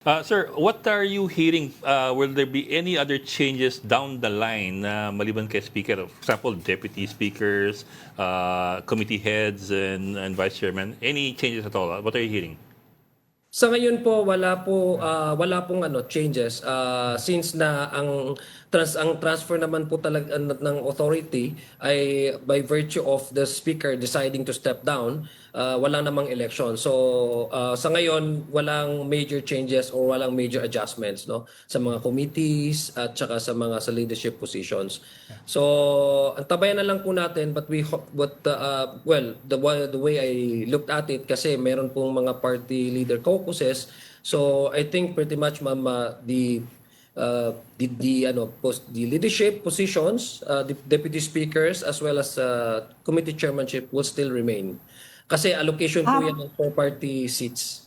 Sir, what are you hearing? Will there be any other changes down the line maliban kay Speaker? For example, deputy speakers, committee heads, and vice chairman. Any changes at all? What are you hearing? Sa ngayon po wala pong changes since na ang transfer naman po talaga ng authority ay by virtue of the speaker deciding to step down, wala namang election. So sa ngayon walang major changes or walang major adjustments no sa mga committees at saka sa leadership positions. So antabayan na lang po natin, but we hope, well, the way I looked at it, kasi meron pong mga party leader caucuses. So I think pretty much ma'am, the leadership positions, the deputy speakers as well as committee chairmanship will still remain. Kasi allocation po yan ng four party seats.